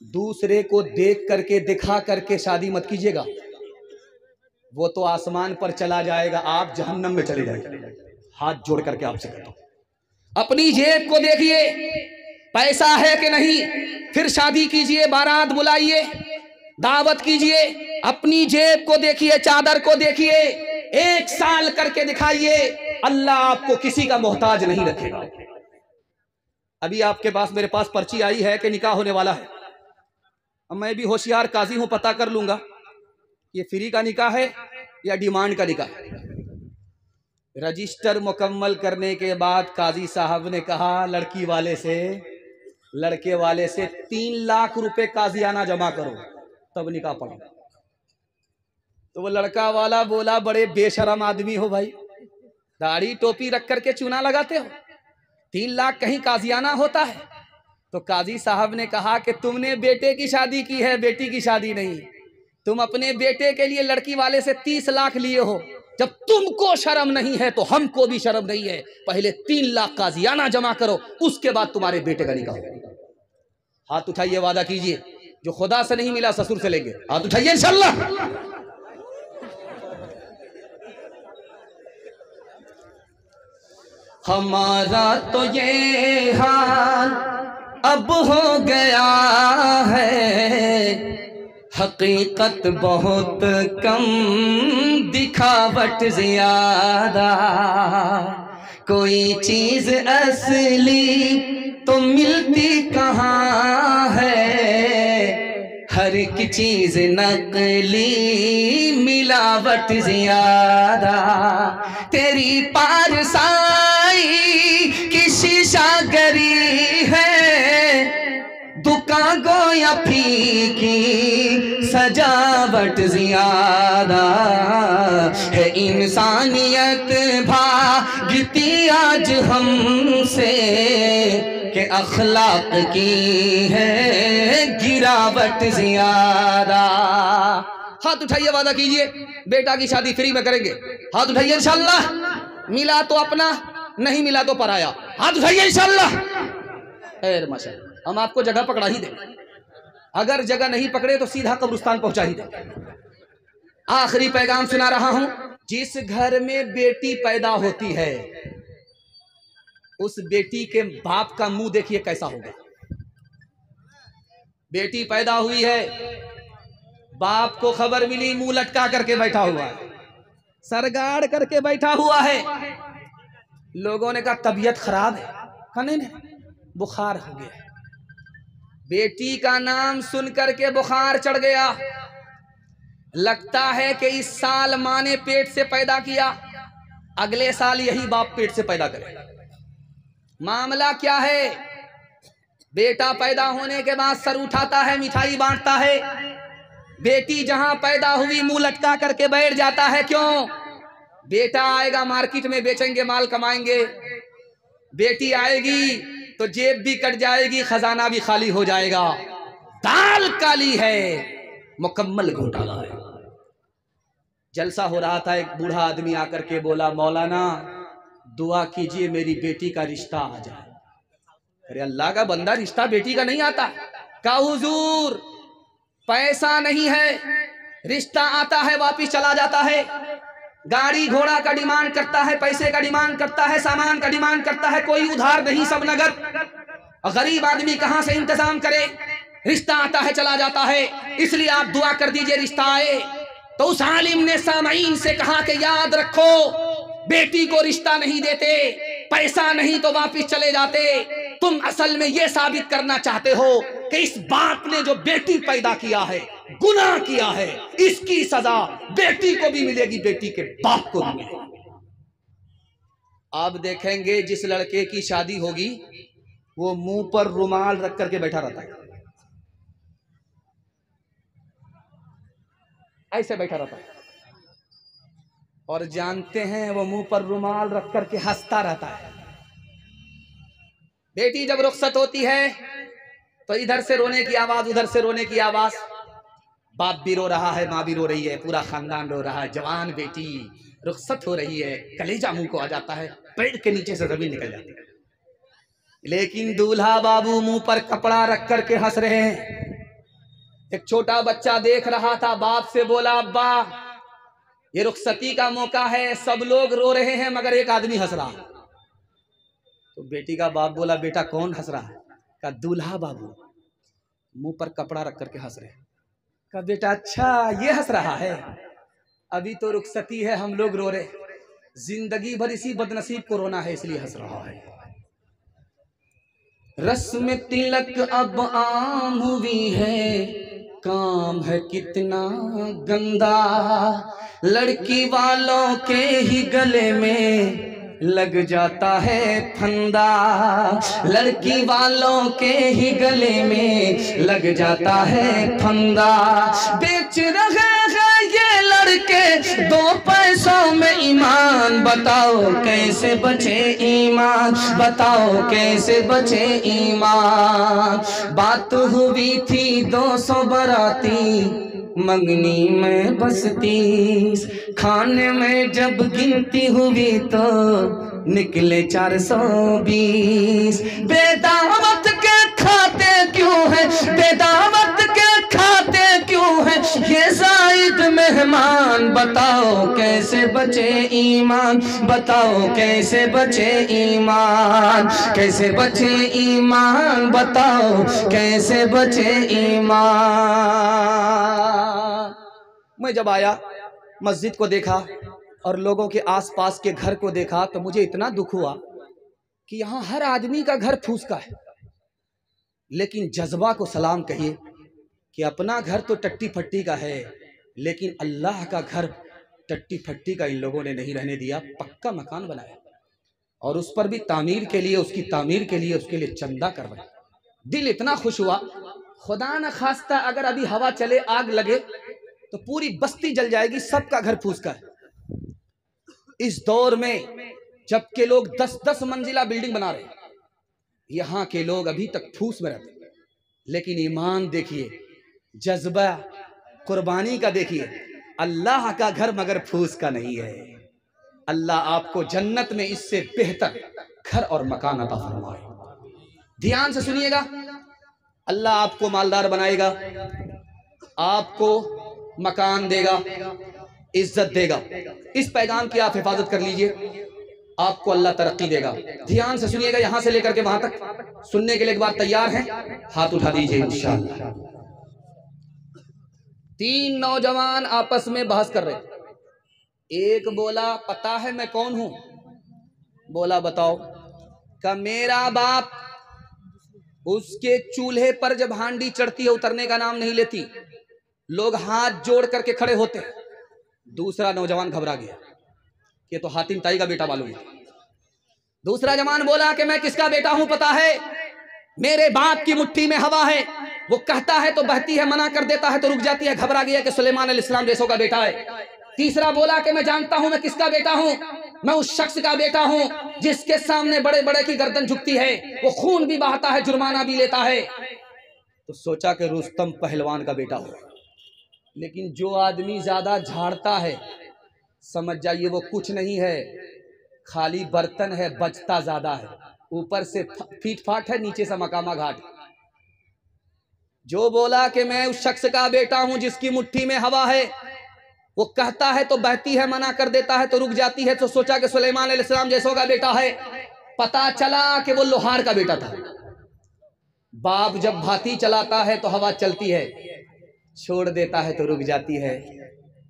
दूसरे को देख करके दिखा करके शादी मत कीजिएगा, वो तो आसमान पर चला जाएगा, आप जहन्नम में चले जाएंगे। हाथ जोड़ करके आपसे कहता हूं, अपनी जेब को देखिए, पैसा है कि नहीं, फिर शादी कीजिए, बारात बुलाइए, दावत कीजिए। अपनी जेब को देखिए, चादर को देखिए, 1 साल करके दिखाइए, अल्लाह आपको किसी का मोहताज नहीं रखेगा। अभी आपके पास, मेरे पास पर्ची आई है कि निकाह होने वाला है। अब मैं भी होशियार काजी हूं, पता कर लूंगा ये फ्री का निकाह है या डिमांड का निकाह है। रजिस्टर मुकम्मल करने के बाद काजी साहब ने कहा लड़के वाले से 3 लाख रुपए काजियाना जमा करो तब निकाह पढ़ो। तो वो लड़का वाला बोला, बड़े बेशरम आदमी हो भाई, दाढ़ी टोपी रख करके चूना लगाते हो, 3 लाख कहीं काजियाना होता है। तो काजी साहब ने कहा कि तुमने बेटे की शादी की है, बेटी की शादी नहीं। तुम अपने बेटे के लिए लड़की वाले से 30 लाख लिए हो, जब तुमको शर्म नहीं है तो हमको भी शर्म नहीं है। पहले 3 लाख काजियाना जमा करो, उसके बाद तुम्हारे बेटे का निकाह होगा। हाथ उठाइए, वादा कीजिए, जो खुदा से नहीं मिला ससुर से लेंगे। हाथ उठाइए इंशाल्लाह। हमारा तो ये हाल अब हो गया है, हकीकत बहुत कम, दिखावट ज्यादा। कोई चीज असली तो मिलती कहाँ है, हर एक चीज नकली, मिलावट ज्यादा। तेरी पारसाई की शीशागरी है, दुकान गोया फीकी, सजावट ज्यादा है। इंसानियत भागती आज हमसे के अखलाक की है गिरावट ज्यादा। हाथ उठाइए, वादा कीजिए, बेटा की शादी फ्री में करेंगे। हाथ उठाइए इंशाल्लाह। मिला तो अपना, नहीं मिला तो पराया। हाथ उठाइए इंशाल्लाह। खैर माशाअल्लाह, हम आपको जगह पकड़ा ही देंगे, अगर जगह नहीं पकड़े तो सीधा कब्रिस्तान पहुंचा ही देंगे। आखिरी पैगाम सुना रहा हूं, जिस घर में बेटी पैदा होती है उस बेटी के बाप का मुंह देखिए कैसा होगा। बेटी पैदा हुई है, बाप को खबर मिली, मुंह लटका करके बैठा हुआ है, सरगाड़ करके बैठा हुआ है। लोगों ने कहा तबीयत खराब है, कहा नहीं, बुखार हो गया। बेटी का नाम सुन करके बुखार चढ़ गया। लगता है कि इस साल माँ ने पेट से पैदा किया, अगले साल यही बाप पेट से पैदा करे। मामला क्या है? बेटा पैदा होने के बाद सर उठाता है, मिठाई बांटता है। बेटी जहां पैदा हुई मुंह लटका करके बैठ जाता है। क्यों? बेटा आएगा, मार्केट में बेचेंगे, माल कमाएंगे। बेटी आएगी तो जेब भी कट जाएगी, खजाना भी खाली हो जाएगा। दाल काली है, मुकम्मल घोटाला है। जलसा हो रहा था, एक बूढ़ा आदमी आकर के बोला, मौलाना दुआ कीजिए मेरी बेटी का रिश्ता आ जाए। अरे अल्लाह का बंदा, रिश्ता बेटी का नहीं आता। कहा हुजूर पैसा नहीं है, रिश्ता आता है वापिस चला जाता है। गाड़ी घोड़ा का डिमांड करता है, पैसे का डिमांड करता है, सामान का डिमांड करता है, कोई उधार नहीं, सब नगद। गरीब आदमी कहां से इंतजाम करे? रिश्ता आता है चला जाता है। इसलिए आप दुआ कर दीजिए रिश्ता आए। तो उस आलिम ने सामईन से कहा कि याद रखो, बेटी को रिश्ता नहीं देते, पैसा नहीं तो वापिस चले जाते। तुम असल में यह साबित करना चाहते हो कि इस बाप ने जो बेटी पैदा किया है, गुनाह किया है, इसकी सजा बेटी को भी मिलेगी, बेटी के बाप को भी मिलेगी। आप देखेंगे जिस लड़के की शादी होगी वो मुंह पर रुमाल रख करके बैठा रहता है, ऐसे बैठा रहता है। और जानते हैं वो मुंह पर रुमाल रख करके हंसता रहता है। बेटी जब रुखसत होती है तो इधर से रोने की आवाज, उधर से रोने की आवाज। बाप भी रो रहा है, माँ भी रो रही है, पूरा खानदान रो रहा है। जवान बेटी रुखसत हो रही है, कलेजा मुंह को आ जाता है, पेड़ के नीचे से जमीन निकल जाती है। लेकिन दूल्हा बाबू मुंह पर कपड़ा रख करके हंस रहे हैं। एक छोटा बच्चा देख रहा था, बाप से बोला, अब्बा ये रुखसती का मौका है, सब लोग रो रहे हैं मगर एक आदमी हंस रहा है। तो बेटी का बाप बोला, बेटा कौन हंस रहा है? कहा, दूल्हा बाबू मुंह पर कपड़ा रख करके हंस रहे। कहा, बेटा अच्छा ये हंस रहा है, अभी तो रुखसती है, हम लोग रो रहे, जिंदगी भर इसी बदनसीब को रोना है इसलिए हंस रहा है। रस्म तिलक अब आम हुई है, काम है कितना गंदा, लड़की वालों के ही गले में लग जाता है फंदा, लड़की वालों के ही गले में लग जाता है फंदा। बेच रहे हैं ये लड़के 2 पैसों में ईमान, बताओ कैसे बचे ईमान, बताओ कैसे बचे ईमान। बात हुई थी 200 बाराती, मंगनी में बस 30, खाने में जब गिनती हुई तो निकले 420। बेदावत के खाते क्यों है, बेदावत के खाते क्यों है ये जायद मेहमान, बताओ कैसे बचे ईमान, बताओ कैसे बचे ईमान, कैसे बचे ईमान, बताओ कैसे बचे ईमान। मैं जब आया मस्जिद को देखा और लोगों के आसपास के घर को देखा तो मुझे इतना दुख हुआ कि यहाँ हर आदमी का घर फूस का है, लेकिन जज्बा को सलाम कहिए कि अपना घर तो टट्टी फट्टी का है, लेकिन अल्लाह का घर टट्टी फट्टी का इन लोगों ने नहीं रहने दिया, पक्का मकान बनाया और उस पर भी तामीर के लिए, उसकी तामीर के लिए उसके लिए चंदा करवाया। दिल इतना खुश हुआ, खुदा न खास्ता अगर अभी हवा चले, आग लगे तो पूरी बस्ती जल जाएगी, सबका घर फूस का है। इस दौर में जबकि लोग 10-10 मंजिला बिल्डिंग बना रहे, यहाँ के लोग अभी तक फूस में रहते। लेकिन ईमान देखिए, जज्बा कुर्बानी का देखिए, अल्लाह का घर मगर फूस का नहीं है। अल्लाह आपको जन्नत में इससे बेहतर घर और मकान अता फरमाए। ध्यान से सुनिएगा, अल्लाह आपको मालदार बनाएगा, आपको मकान देगा, इज्जत देगा। इस पैगाम की आप हिफाजत कर लीजिए, आपको अल्लाह तरक्की देगा। ध्यान से सुनिएगा, यहां से लेकर के वहां तक सुनने के लिए एक बार तैयार हैं? हाथ उठा दीजिए इंशाअल्लाह। 3 नौजवान आपस में बहस कर रहे। एक बोला, पता है मैं कौन हूं? बोला बताओ। का मेरा बाप उसके चूल्हे पर जब हांडी चढ़ती है उतरने का नाम नहीं लेती, लोग हाथ जोड़ करके खड़े होते। दूसरा नौजवान घबरा गया कि तो हातिम ताई का बेटा मालूम है। दूसरा जवान बोला कि मैं किसका बेटा हूं पता है, मेरे बाप की मुट्ठी में हवा है, वो कहता है तो बहती है, मना कर देता है तो रुक जाती है। घबरा गया कि सुलेमान अलैहिस्सलाम जैसों का बेटा है। तीसरा बोला कि मैं जानता हूं मैं किसका बेटा हूं, मैं उस शख्स का बेटा हूं जिसके सामने बड़े बड़े की गर्दन झुकती है, वो खून भी बहाता है, जुर्माना भी लेता है। तो सोचा कि रुस्तम पहलवान का बेटा हो। लेकिन जो आदमी ज्यादा झाड़ता है समझ जाइए वो कुछ नहीं है, खाली बर्तन है, बचता ज्यादा है, ऊपर से फीट फाट है, नीचे से मकामा घाट। जो बोला कि मैं उस शख्स का बेटा हूं जिसकी मुट्ठी में हवा है, वो कहता है तो बहती है, मना कर देता है तो रुक जाती है। तो सोचा कि सुलेमान अलैहिस्सलाम जैसों का बेटा है। पता चला कि वो लोहार का बेटा था। बाप जब भाती चलाता है तो हवा चलती है, छोड़ देता है तो रुक जाती है।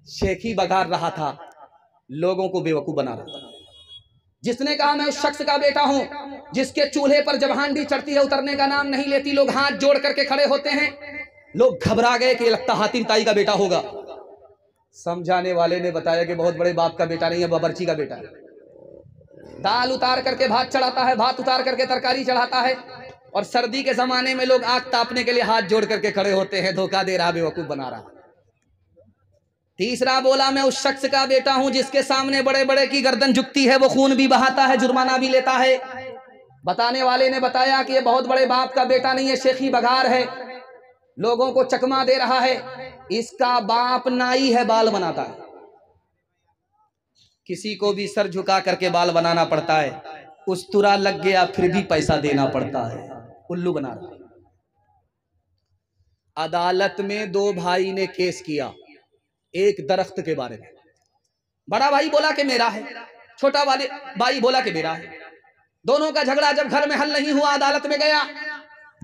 शेखी बघार रहा था, लोगों को बेवकूफ बना रहा था। जिसने कहा मैं उस शख्स का बेटा हूं जिसके चूल्हे पर जब हांडी चढ़ती है उतरने का नाम नहीं लेती, लोग हाथ जोड़ करके खड़े होते हैं। लोग घबरा गए कि लगता हातिम ताई का बेटा होगा। समझाने वाले ने बताया कि बहुत बड़े बाप का बेटा नहीं है, बाबरची का बेटा है। दाल उतार करके भात चढ़ाता है, भात उतार करके तरकारी चढ़ाता है, और सर्दी के जमाने में लोग आग तापने के लिए हाथ जोड़ करके खड़े होते हैं। धोखा दे रहा, बेवकूफ बना रहा। तीसरा बोला मैं उस शख्स का बेटा हूं जिसके सामने बड़े बड़े की गर्दन झुकती है, वो खून भी बहाता है, जुर्माना भी लेता है। बताने वाले ने बताया कि ये बहुत बड़े बाप का बेटा नहीं है, शेखी बघार है, लोगों को चकमा दे रहा है। इसका बाप नाई है, बाल बनाता है। किसी को भी सर झुका करके बाल बनाना पड़ता है, उस्तुरा लग गया फिर भी पैसा देना पड़ता है। उल्लू बना रहा। अदालत में दो भाई ने केस किया एक दरख्त के बारे में। बड़ा भाई बोला कि मेरा है, छोटा वाले भाई बोला कि मेरा है। दोनों का झगड़ा जब घर में हल नहीं हुआ, अदालत में गया।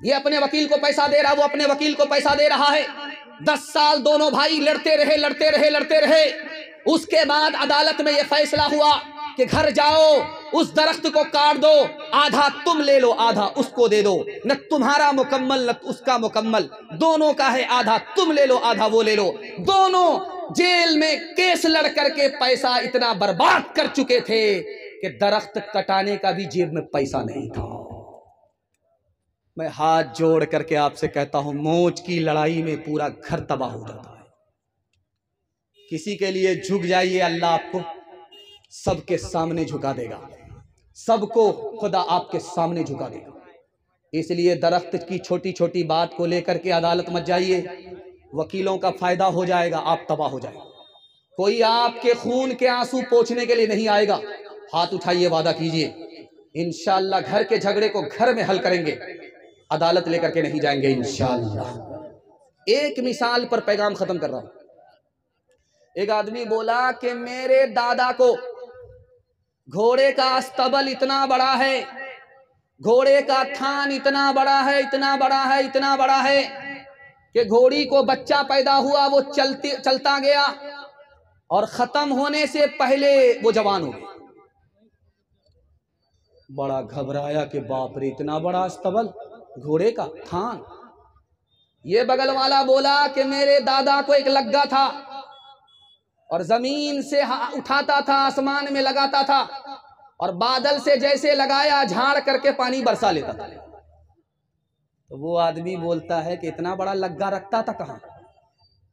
ये अपने वकील को पैसा दे रहा, वो अपने वकील को पैसा दे रहा है। 10 साल दोनों भाई लड़ते रहे। उसके बाद अदालत में यह फैसला हुआ कि घर जाओ, उस दरख्त को काट दो, आधा तुम ले लो, आधा उसको दे दो। न तुम्हारा मुकम्मल न उसका मुकम्मल, दोनों का है। आधा तुम ले लो, आधा वो ले लो। दोनों जेल में केस लड़ करके पैसा इतना बर्बाद कर चुके थे कि दरख्त कटाने का भी जेब में पैसा नहीं था। मैं हाथ जोड़ करके आपसे कहता हूं, मौज की लड़ाई में पूरा घर तबाह हो जाता है। किसी के लिए झुक जाइए, अल्लाह आपको सबके सामने झुका देगा। सबको खुदा आपके सामने झुका देगा। इसलिए दरख्त की छोटी छोटी बात को लेकर के अदालत मत जाइए, वकीलों का फायदा हो जाएगा, आप तबाह हो जाएगा। कोई आपके खून के आंसू पोंछने के लिए नहीं आएगा। हाथ उठाइए, वादा कीजिए, इंशाअल्लाह घर के झगड़े को घर में हल करेंगे, अदालत लेकर के नहीं जाएंगे इंशाअल्लाह। एक मिसाल पर पैगाम खत्म कर रहा हूं। एक आदमी बोला कि मेरे दादा को घोड़े का अस्तबल इतना बड़ा है, घोड़े का थान इतना बड़ा है कि घोड़ी को बच्चा पैदा हुआ, वो चलता गया और खत्म होने से पहले वो जवान हो गया। बड़ा घबराया कि बाप रे, इतना बड़ा अस्तबल, घोड़े का थान। ये बगल वाला बोला कि मेरे दादा को एक लग्गा था और जमीन से उठाता था, आसमान में लगाता था और बादल से जैसे लगाया झाड़ करके पानी बरसा लेता था। तो वो आदमी बोलता है कि इतना बड़ा लग्गा रखता था कहां?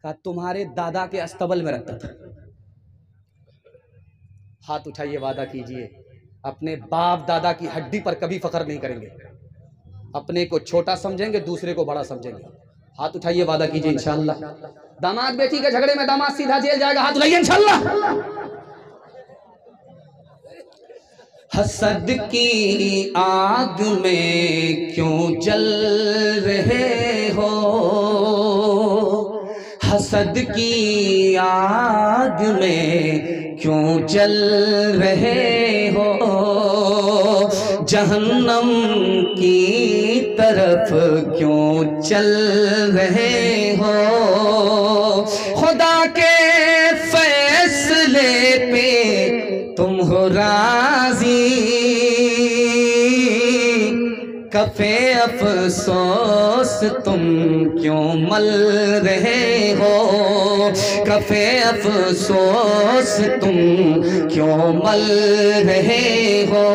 कहा तुम्हारे दादा के अस्तबल में रखता था। हाथ उठाइए, वादा कीजिए, अपने बाप दादा की हड्डी पर कभी फख्र नहीं करेंगे। अपने को छोटा समझेंगे, दूसरे को बड़ा समझेंगे। हाथ उठाइए, वादा कीजिए इंशाअल्लाह। दामाद बेटी के झगड़े में दामाद सीधा जेल जाएगा, हाथ उठाइए इंशाअल्लाह। हसद की आग में क्यों जल रहे हो, हसद की आग में क्यों जल रहे हो, जहन्नम की तरफ क्यों चल रहे हो, खुदा के फैसले पे तुम हो राजी, कफे अफसोस तुम क्यों मल रहे हो, कफे अफसोस तुम क्यों मल रहे हो।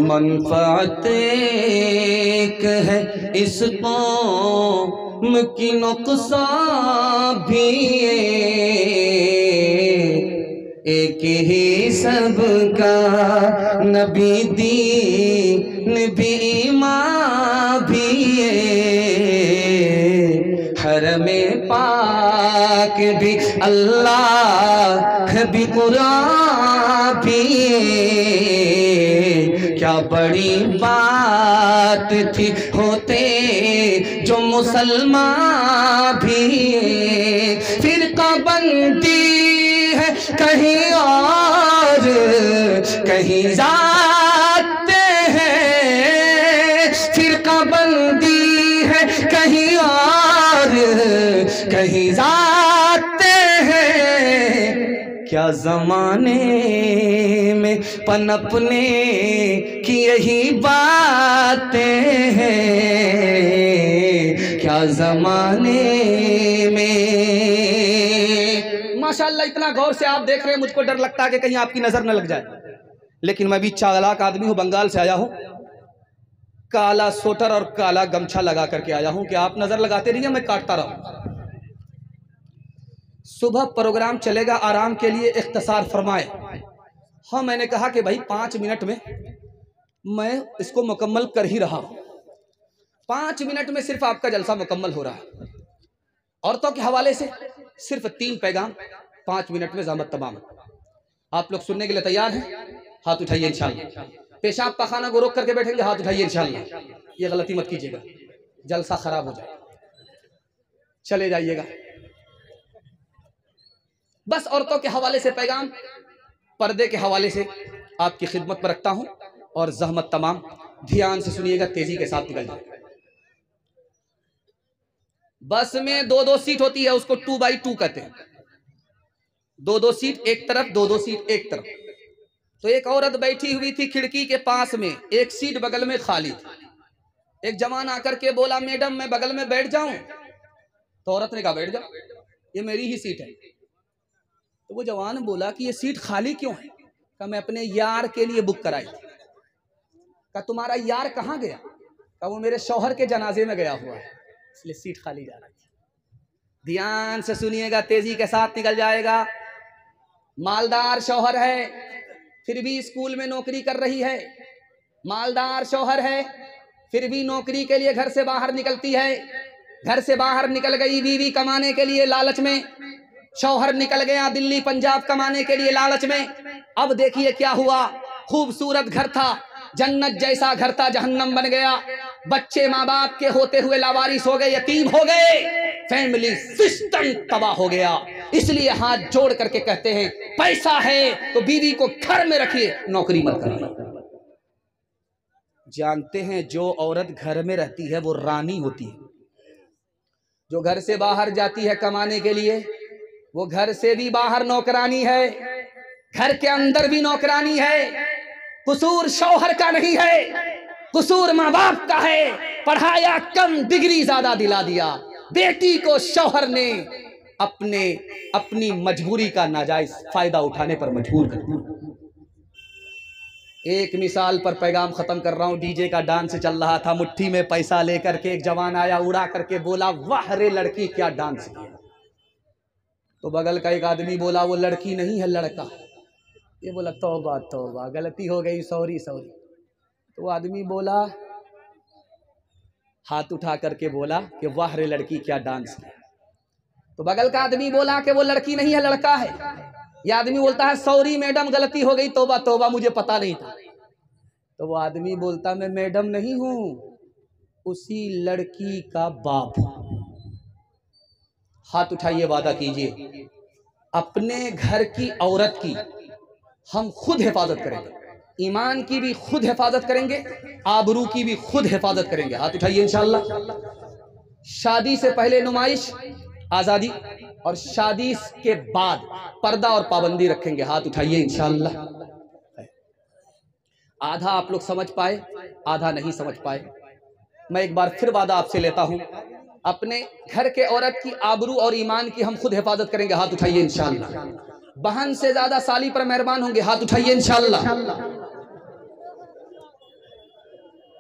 मनफात एक है इस कौम की, नुकसान भी एक ही सबका, नबी दीन भी ईमान भी, हरमे पाक भी, अल्लाह भी, कुरान भी। क्या बड़ी बात थी होते जो मुसलमान भी, फिरका बंदी है कहीं और कहीं जाते हैं, फिरका बंदी है कहीं और कहीं जाते हैं। क्या जमाने में पनपने की यही बातें हैं, क्या जमाने में। माशाअल्लाह, इतना गौर से आप देख रहे हैं, मुझको डर लगता है कि कहीं आपकी नजर न लग जाए। लेकिन मैं भी चालाक आदमी हूं, बंगाल से आया हूं, काला स्वेटर और काला गमछा लगा करके आया हूं कि आप नजर लगाते रहिए, मैं काटता रहूं। सुबह प्रोग्राम चलेगा, आराम के लिए इख्तिसार फरमाए। हाँ, मैंने कहा कि भाई 5 मिनट में मैं इसको मुकम्मल कर ही रहा हूं। 5 मिनट में सिर्फ आपका जलसा मुकम्मल हो रहा है। औरतों के हवाले से सिर्फ 3 पैगाम 5 मिनट में ज़हमत तमाम। आप लोग सुनने के लिए तैयार हैं? हाथ उठाइए इंशाअल्लाह। पेशाब पखाना को रोक करके बैठेंगे, हाथ उठाइए इंशाअल्लाह। ये गलती मत कीजिएगा, जलसा खराब हो जाए। चले जाइएगा। बस औरतों के हवाले से पैगाम, पर्दे के हवाले से आपकी खिदमत पर रखता हूं, और जहमत तमाम ध्यान से सुनिएगा, तेजी के साथ निकल जाए। बस में 2-2 सीट होती है, उसको 2x2 कहते हैं। 2-2 सीट एक तरफ, 2-2 सीट एक तरफ। तो एक औरत बैठी हुई थी खिड़की के पास में, एक सीट बगल में खाली थी। एक जवान आकर के बोला, मैडम मैं बगल में बैठ जाऊं? तो औरत ने कहा, बैठ जाओ, ये मेरी ही सीट है। तो वो जवान बोला कि ये सीट खाली क्यों है? कहा, मैं अपने यार के लिए बुक कराई थी। कहा, तुम्हारा यार कहाँ गया? कहा, वो मेरे शौहर के जनाजे में गया हुआ है, इसलिए सीट खाली जा रही थी। ध्यान से सुनिएगा, तेजी के साथ निकल जाएगा। मालदार शौहर है, फिर भी स्कूल में नौकरी कर रही है। मालदार शौहर है, फिर भी नौकरी के लिए घर से बाहर निकलती है। घर से बाहर निकल गई बीवी कमाने के लिए लालच में, शौहर निकल गया दिल्ली पंजाब कमाने के लिए लालच में। अब देखिए क्या हुआ, खूबसूरत घर था, जन्नत जैसा घर था, जहन्नम बन गया। बच्चे माँ बाप के होते हुए लावारिस हो गए, यतीम हो गए, फैमिली सिस्टम तबाह हो गया। इसलिए हाथ जोड़ करके कहते हैं, पैसा है तो बीवी को घर में रखिए, नौकरी मत करिए। जानते हैं जो औरत घर में रहती है वो रानी होती है। जो घर से बाहर जाती है कमाने के लिए, वो घर से भी बाहर नौकरानी है, घर के अंदर भी नौकरानी है। कसूर शौहर का नहीं है, कसूर माँ बाप का है। पढ़ाया कम, डिग्री ज्यादा दिला दिया। बेटी को शौहर ने अपनी मजबूरी का नाजायज फायदा उठाने पर मजबूर कर दिया। एक मिसाल पर पैगाम खत्म कर रहा हूं। डीजे का डांस चल रहा था, मुट्ठी में पैसा लेकर के एक जवान आया, उड़ा करके बोला, वाह रे लड़की क्या डांस किया। तो बगल का एक आदमी बोला, वो लड़की नहीं है लड़का। ये बोला, तौबा तौबा, गलती हो गई, सॉरी सॉरी। तो वो आदमी बोला, हाथ उठा करके बोला कि वाह रे लड़की क्या डांस किया। तो बगल का आदमी बोला कि वो लड़की नहीं है लड़का है। ये आदमी बोलता है, सॉरी मैडम गलती हो गई, तौबा तौबा, मुझे पता नहीं था। तो वो आदमी बोलता, मैं मैडम नहीं हूं, उसी लड़की का बाप हूं। हाथ उठाइए, वादा कीजिए, अपने घर की औरत की हम खुद हिफाजत करेंगे, ईमान की भी खुद हिफाजत करेंगे, आबरू की भी खुद हिफाजत करेंगे। हाथ उठाइए इंशाअल्लाह। शादी से पहले नुमाइश, आजादी, और शादी के बाद पर्दा और पाबंदी रखेंगे। हाथ उठाइए इंशाअल्लाह। आधा आप लोग समझ पाए, आधा नहीं समझ पाए। मैं एक बार फिर वादा आपसे लेता हूं, अपने घर के औरत की आबरू और ईमान की हम खुद हिफाजत करेंगे। हाथ उठाइए इंशाअल्लाह। बहन से ज्यादा साली पर मेहरबान होंगे। हाथ उठाइए इंशाअल्लाह।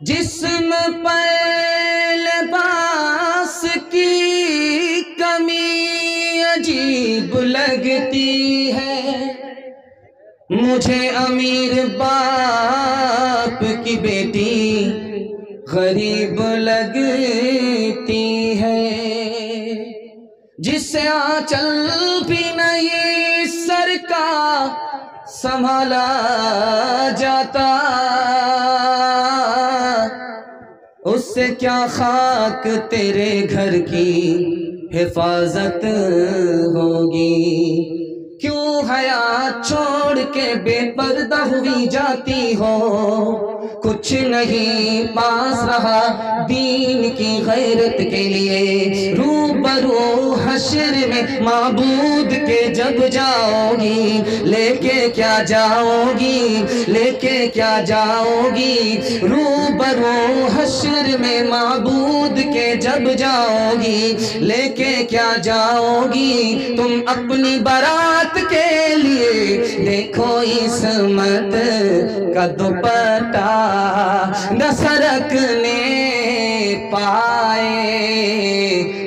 जिस्म पर लिबास की कमी अजीब लगती है, मुझे अमीर बाप की बेटी गरीब लगती है। जिससे आंचल भी नहीं सर का संभाला जाता, उससे क्या खाक तेरे घर की हिफाजत होगी। क्यों हया छोड़ के बेपर्दा हुई जाती हो, कुछ नहीं पास रहा दीन की गैरत के लिए। रूबरू हश्र में माबूद के जब जाओगी, लेके क्या जाओगी, लेके क्या जाओगी। रूबरू हश्र में माबूद के जब जाओगी, लेके क्या जाओगी। तुम अपनी बारात के लिए देखो इस्मत का दुपट्टा न सरकने पाए।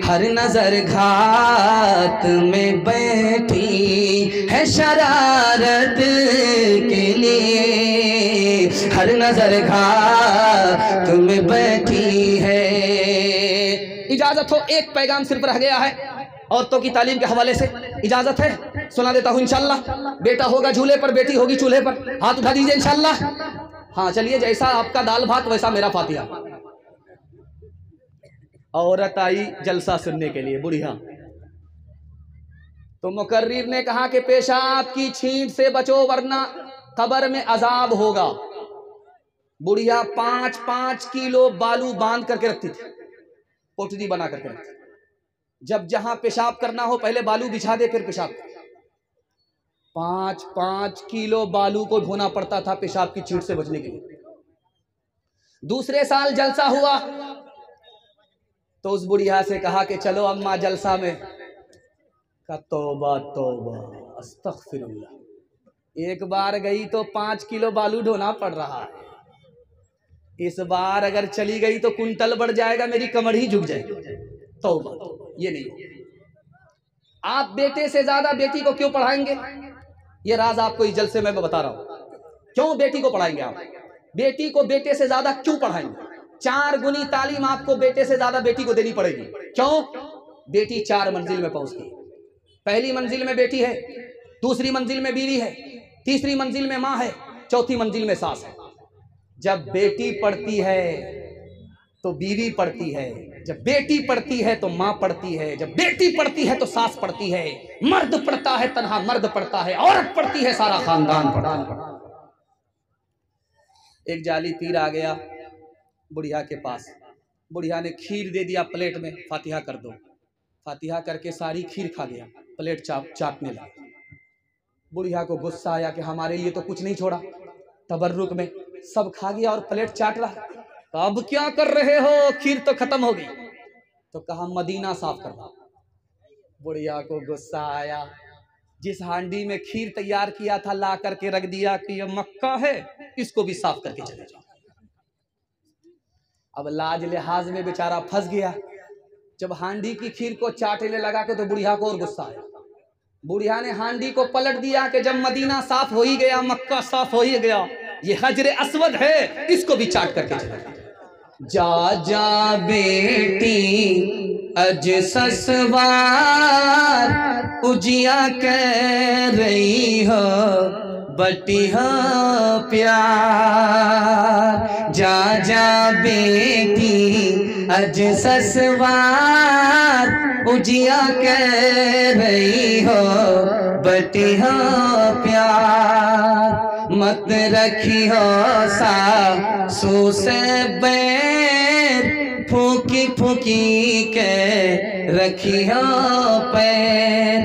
हर नजर घात में बैठी है शरारत के लिए, हर नजर घात में बैठी है। इजाजत हो, एक पैगाम सिर्फ रह गया है औरतों की तालीम के हवाले से, इजाजत है, सुना देता हूँ इंशाल्लाह। बेटा होगा झूले पर, बेटी होगी चूल्हे पर। हाथ उठा दीजिए इंशाल्लाह। हाँ चलिए, जैसा आपका दाल भात वैसा मेरा फातिहा। औरत आई जलसा सुनने के लिए, बुढ़िया। तो मुकर्रिर ने कहा कि पेशाब की छींट से बचो वरना कब्र में अजाब होगा। बुढ़िया 5-5 किलो बालू बांध करके रखती थी, पोटली बना करके रखती। जब जहां पेशाब करना हो पहले बालू बिछा दे फिर पेशाब। 5-5 किलो बालू को ढोना पड़ता था पेशाब की छींट से बचने के लिए। दूसरे साल जलसा हुआ तो उस बुढ़िया से कहा कि चलो अम्मा जलसा में। का तौबा तौबा अस्तगफिरुल्लाह, एक बार गई तो 5 किलो बालू ढोना पड़ रहा है, इस बार अगर चली गई तो कुंटल बढ़ जाएगा, मेरी कमर ही झुक जाएगी। तौबा, ये नहीं। आप बेटे से ज्यादा बेटी को क्यों पढ़ाएंगे? ये राज आपको इस जलसे में मैं बता रहा हूं। क्यों बेटी को पढ़ाएंगे आप? बेटी को बेटे से ज्यादा क्यों पढ़ाएंगे? 4 गुनी तालीम आपको बेटे से ज्यादा बेटी को देनी पड़ेगी। क्यों? बेटी 4 मंजिल में पहुंचती है। पहली मंजिल में बेटी है, दूसरी मंजिल में बीवी है, तीसरी मंजिल में मां है, चौथी मंजिल में सास है। जब बेटी पढ़ती है तो बीवी पढ़ती है, जब बेटी पढ़ती है तो मां पढ़ती है, जब बेटी पढ़ती है तो सास पढ़ती है, मर्द पढ़ता है तन्हा मर्द पढ़ता है, औरत पढ़ती है सारा खानदान पढ़ता है। एक जाली पीर आ गया बुढ़िया के पास। बुढ़िया ने खीर दे दिया प्लेट में, फातिहा कर दो। फातिहा करके सारी खीर खा गया, प्लेट चाटने लगा। बुढ़िया को गुस्सा आया कि हमारे लिए तो कुछ नहीं छोड़ा, तबर्रुक में सब खा गया और प्लेट चाट रहा। तो अब क्या कर रहे हो? खीर तो खत्म हो गई। तो कहा मदीना साफ करवा। बुढ़िया को गुस्सा आया, जिस हांडी में खीर तैयार किया था ला करके रख दिया कि ये मक्का है, इसको भी साफ करके चले जाओ। अब लाज लिहाज में बेचारा फंस गया। जब हांडी की खीर को चाटने लगा के तो बुढ़िया को और गुस्सा आया। बुढ़िया ने हांडी को पलट दिया कि जब मदीना साफ हो ही गया, मक्का साफ हो ही गया, ये हजरे अस्वद है, इसको भी चाट करके चले जाओ। जा जा बेटी अज ससवार उजिया कह रही हो बटिहा प्यार। जा जा बेटी अज ससवार उजिया कह रही हो बटिहा प्यार। मत रखी हो सासू से बैर फूकी फूकी के रखी हो पैर।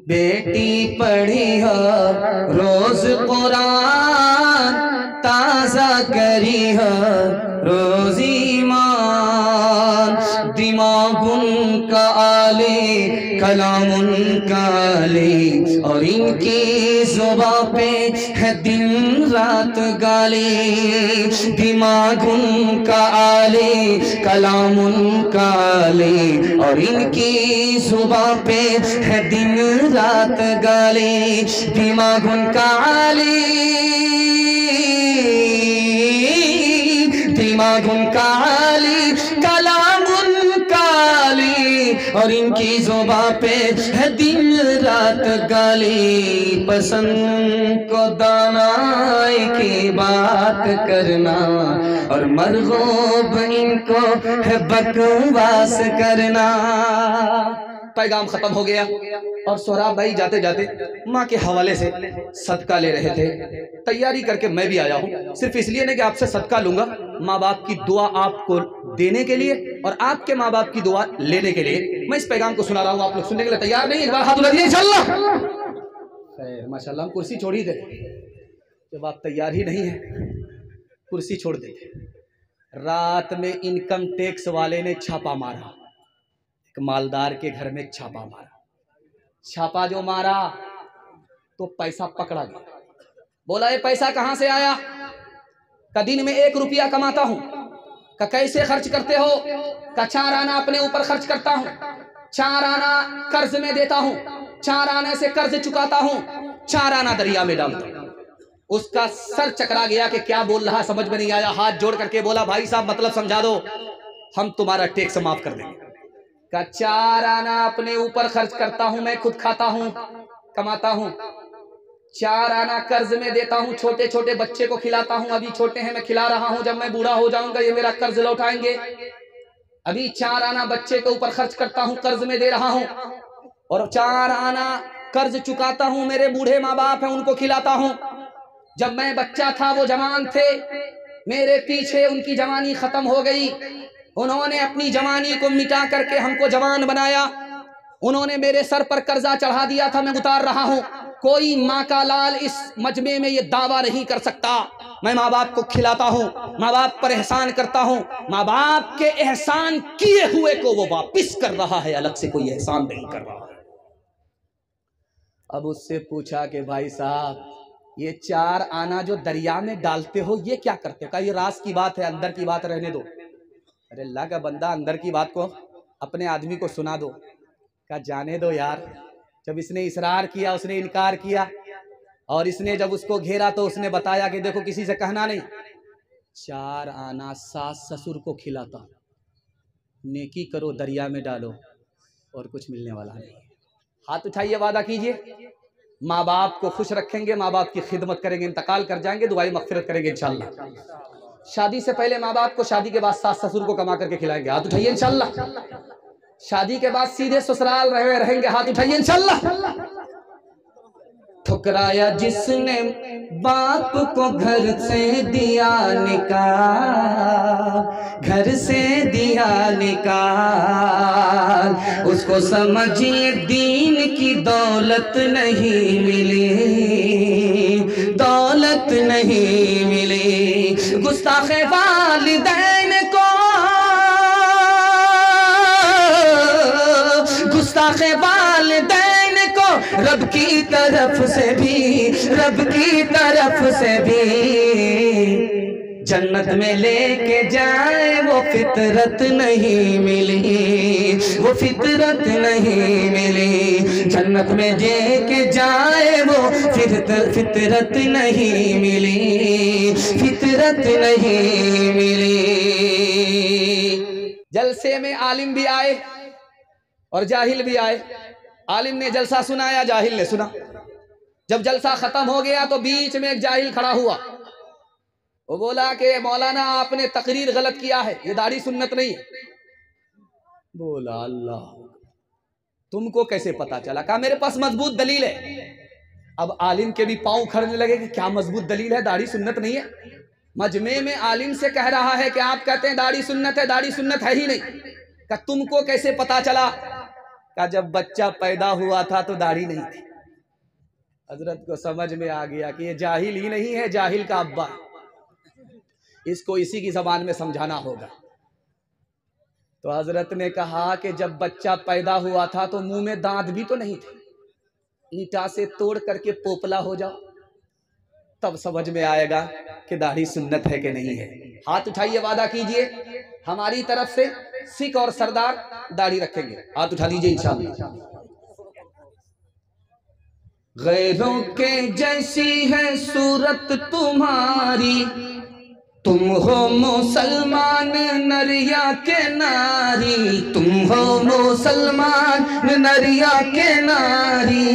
बेटी पढ़ी हो रोज कुरान ताजा करी हो रोज ईमान। दिमाग उनका आले कलाम उनका आले और इनकी जुबां पे है दिन रात गाली। दिमाग उनका आले कलाम उनका आले और इनकी जुबां पे है दिन रात गाली। दिमाग उनका आले दिमाग उनका आली कलाम उनका आली और इनकी जुबां पे है दिन रात गाली। पसंद को दानाई की बात करना और मरगूब इनको है बकवास करना। पैगाम खत्म हो गया और सोहराब भाई जाते जाते माँ के हवाले से सदका ले रहे थे। तैयारी करके मैं भी आया हूँ, सिर्फ इसलिए नहीं कि आपसे सदका लूंगा, माँ बाप की दुआ आपको देने के लिए और आपके माँ बाप की दुआ लेने के लिए मैं इस पैगाम को सुना रहा हूँ। आप लोग सुनने के लिए तैयार नहीं? एक बार हाथ उठा दीजिए इंशाअल्लाह। खैर माशाअल्लाह, हम कुर्सी छोड़ ही दे। जब आप तैयार ही नहीं है कुर्सी छोड़ देते। रात में इनकम टैक्स वाले ने छापा मारा, एक मालदार के घर में छापा मारा। छापा जो मारा तो पैसा पकड़ा गया। बोला ये पैसा कहां से आया? का दिन में 1 रुपया कमाता हूं। का कैसे खर्च करते हो? का 4 आना अपने ऊपर खर्च करता हूं, 4 आना कर्ज में देता हूं, 4 आने से कर्ज चुकाता हूं, 4 आना दरिया में डालता हूं। उसका सर चकरा गया कि क्या बोल रहा समझ में नहीं आया। हाथ जोड़ करके बोला भाई साहब मतलब समझा दो, हम तुम्हारा टैक्स माफ कर देंगे। का 4 आना अपने ऊपर खर्च करता हूं, मैं खुद खाता हूं कमाता हूं, 4 आना कर्ज में देता हूँ, छोटे छोटे बच्चे को खिलाता हूँ, अभी छोटे हैं मैं खिला रहा हूँ, जब मैं बूढ़ा हो जाऊंगा ये मेरा कर्ज लौटाएंगे। अभी 4 आना बच्चे के ऊपर खर्च करता हूँ, कर्ज में दे रहा हूँ, और 4 आना कर्ज चुकाता हूँ, मेरे बूढ़े माँ बाप हैं उनको खिलाता हूँ। जब मैं बच्चा था वो जवान थे, मेरे पीछे उनकी जवानी खत्म हो गई, उन्होंने अपनी जवानी को मिटा करके हमको जवान बनाया, उन्होंने मेरे सर पर कर्जा चढ़ा दिया था, मैं उतार रहा हूं। कोई माँ का लाल इस मजमे में ये दावा नहीं कर सकता मैं माँ बाप को खिलाता हूं, माँ बाप पर एहसान करता हूं, माँ बाप के एहसान किए हुए को वो वापिस कर रहा है, अलग से कोई एहसान नहीं कर रहा है। अब उससे पूछा कि भाई साहब ये 4 आना जो दरिया में डालते हो ये क्या करते हो? कहा ये राज की बात है, अंदर की बात रहने दो। अरे अल्लाह का बंदा, अंदर की बात को अपने आदमी को सुना दो। कहा जाने दो यार, जब इसने इसरार किया, उसने इनकार किया, और इसने जब उसको घेरा तो उसने बताया कि देखो किसी से कहना नहीं, 4 आना सास ससुर को खिलाता, नेकी करो दरिया में डालो, और कुछ मिलने वाला नहीं। हाथ उठाइए, वादा कीजिए माँ बाप को खुश रखेंगे, माँ बाप की खिदमत करेंगे, इंतकाल कर जाएंगे, दुआई मगफिरत करेंगे इंशाल्लाह। शादी से पहले माँ बाप को, शादी के बाद सास ससुर को कमा करके खिलाएंगे, हाथ उठाइए इंशाल्लाह। शादी के बाद सीधे ससुराल रहेंगे, हाथ उठाइए इंशाल्लाह। ठुकराया जिसने बाप को घर से दिया निकाल, घर से दिया निकाल, उसको समझिए दीन की दौलत नहीं मिली, दौलत नहीं मिली। गुस्ताखे वालिदैन को, गुस्ताखे वालिदैन रब की तरफ से भी, रब की तरफ से भी जन्नत में लेके जाए वो फितरत नहीं मिली, वो फितरत नहीं मिली। जन्नत में लेके जाए वो फितरत नहीं मिली, फितरत नहीं मिली। जलसे में आलिम भी आए और जाहिल भी आए। आलिम ने जलसा सुनाया, जाहिल ने सुना। जब जलसा खत्म हो गया तो बीच में एक जाहिल खड़ा हुआ, वो बोला कि मौलाना आपने तकरीर गलत किया है, ये दाढ़ी सुन्नत नहीं है। बोला अल्लाह, तुमको कैसे पता चला? कहा मेरे पास मजबूत दलील है। अब आलिम के भी पांव खड़ने लगे कि क्या मजबूत दलील है, दाढ़ी सुन्नत नहीं है। मजमे में आलिम से कह रहा है कि आप कहते हैं दाढ़ी सुन्नत है, दाढ़ी सुन्नत है ही नहीं। कहा तुमको कैसे पता चला? कहा जब बच्चा पैदा हुआ था तो दाढ़ी नहीं थी। हजरत को समझ में आ गया कि ये जाहिल ही नहीं है, जाहिल का अब्बा, इसको इसी की जबान में समझाना होगा। तो हजरत ने कहा कि जब बच्चा पैदा हुआ था तो मुंह में दांत भी तो नहीं थे, ईंटा से तोड़ करके पोपला हो जाओ, तब समझ में आएगा कि दाढ़ी सुन्नत है कि नहीं है। हाथ उठाइए, वादा कीजिए हमारी तरफ से सिख और सरदार दाढ़ी रखेंगे, हाथ उठा लीजिए इंशाअल्लाह। गैरों के जैसी है सूरत तुम्हारी, तुम हो मुसलमान नरिया के नारी, तुम हो मुसलमान नरिया के नारी।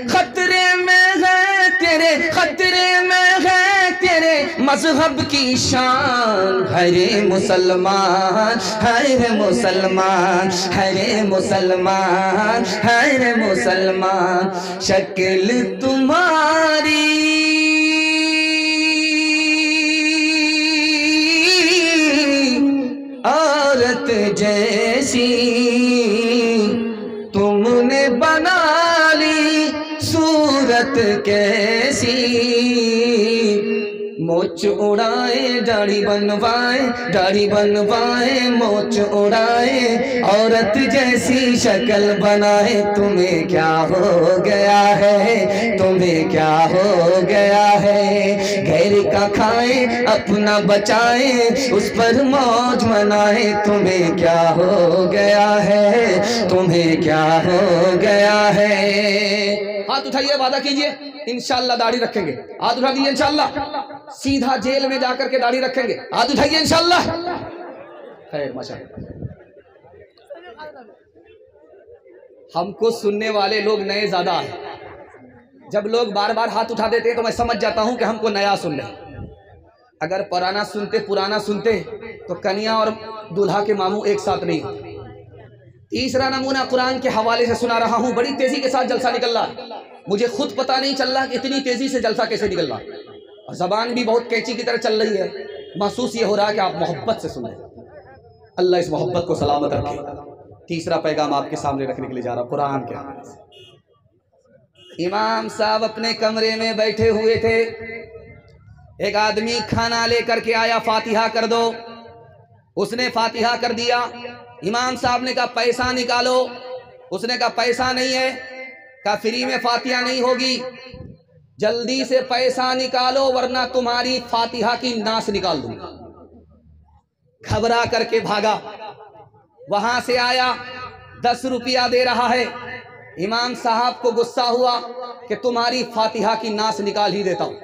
खतरे में है तेरे, खतरे में है तेरे मजहब की शान, हरे मुसलमान, हरे मुसलमान, हरे मुसलमान, हरे मुसलमान। शक्ल तुम्हारी औरत जैसी, तुमने बना ली सूरत कैसी। मोच उड़ाए दाढ़ी बनवाए, दाढ़ी बनवाए मोच उड़ाए, औरत जैसी शक्ल बनाए। तुम्हें क्या हो गया है, तुम्हें क्या हो गया है? गैर का खाए अपना बचाए, उस पर मौज मनाए। तुम्हें क्या हो गया है, तुम्हें क्या हो गया है? हाथ उठाइए, वादा कीजिए इंशाअल्लाह दाढ़ी रखेंगे, हाथ उठा दीजिए इंशाअल्लाह। सीधा जेल में जाकर के दाढ़ी रखेंगे, हाथ उठाइए इंशाअल्लाह। खैर माशाअल्लाह। हमको सुनने वाले लोग नए ज्यादा हैं, जब लोग बार बार हाथ उठा देते तो मैं समझ जाता हूं कि हमको नया सुन रहे। अगर पुराना सुनते तो कन्या और दूल्हा के मामू एक साथ नहीं होते। तीसरा नमूना कुरान के हवाले से सुना रहा हूं। बड़ी तेजी के साथ जलसा निकल रहा, मुझे खुद पता नहीं चल रहा कि इतनी तेजी से जलसा कैसे निकल रहा, और जबान भी बहुत कैंची की तरह चल रही है। महसूस ये हो रहा है कि आप मोहब्बत से सुन रहे। अल्लाह इस मोहब्बत को सलामत रखे। तीसरा पैगाम आपके सामने रखने के लिए जा रहा कुरान के हवाले से। इमाम साहब अपने कमरे में बैठे हुए थे, एक आदमी खाना लेकर के आया, फातिहा कर दो। उसने फातिहा कर दिया। इमाम साहब ने कहा पैसा निकालो। उसने कहा पैसा नहीं है। कहा फ्री में फातिहा नहीं होगी, जल्दी से पैसा निकालो वरना तुम्हारी फातिहा की नास निकाल दूंगा। घबरा करके भागा, वहां से आया, 10 रुपया दे रहा है। इमाम साहब को गुस्सा हुआ कि तुम्हारी फातिहा की नास निकाल ही देता हूं।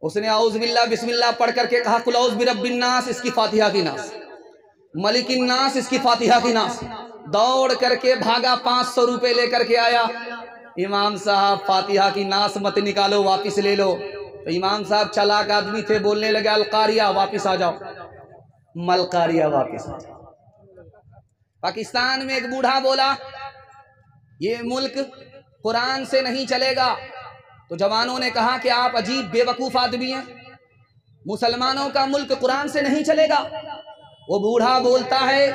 उसने औज़ बिल्लाह बिस्मिल्लाह पढ़ करके कहा कुल औज़ बिरब्बिन नास, इसकी फातिहा की नास, मलिकिन नास, इसकी फातिहा की नास। दौड़ करके भागा, 500 रुपए लेकर के आया। इमाम साहब फातिहा की नास मत निकालो, वापिस ले लो। तो इमाम साहब चालाक आदमी थे, बोलने लगे अलकारिया वापिस आ जाओ, मलकारिया वापिस आ जाओ। पाकिस्तान में एक बूढ़ा बोला ये मुल्क कुरान से नहीं चलेगा। तो जवानों ने कहा कि आप अजीब बेवकूफ आदमी हैं, मुसलमानों का मुल्क कुरान से नहीं चलेगा। वो बूढ़ा बोलता है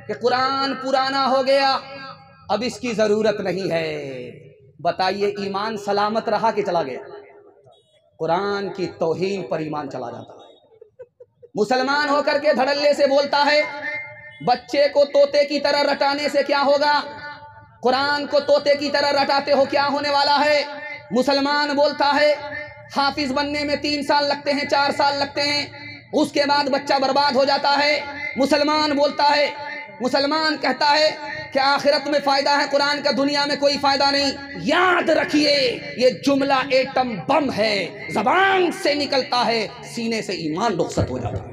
कि कुरान पुराना हो गया, अब इसकी जरूरत नहीं है। बताइए ईमान सलामत रहा कि चला गया? कुरान की तौहीन पर ईमान चला जाता है। मुसलमान होकर के धड़ल्ले से बोलता है बच्चे को तोते की तरह रटाने से क्या होगा, कुरान को तोते की तरह रटाते हो, क्या होने वाला है? मुसलमान बोलता है हाफिज बनने में 3 साल लगते हैं, 4 साल लगते हैं, उसके बाद बच्चा बर्बाद हो जाता है। मुसलमान बोलता है, मुसलमान कहता है कि आखिरत में फायदा है कुरान का, दुनिया में कोई फायदा नहीं। याद रखिए ये जुमला एटम बम है, जबान से निकलता है, सीने से ईमान रुखसत हो जाता है।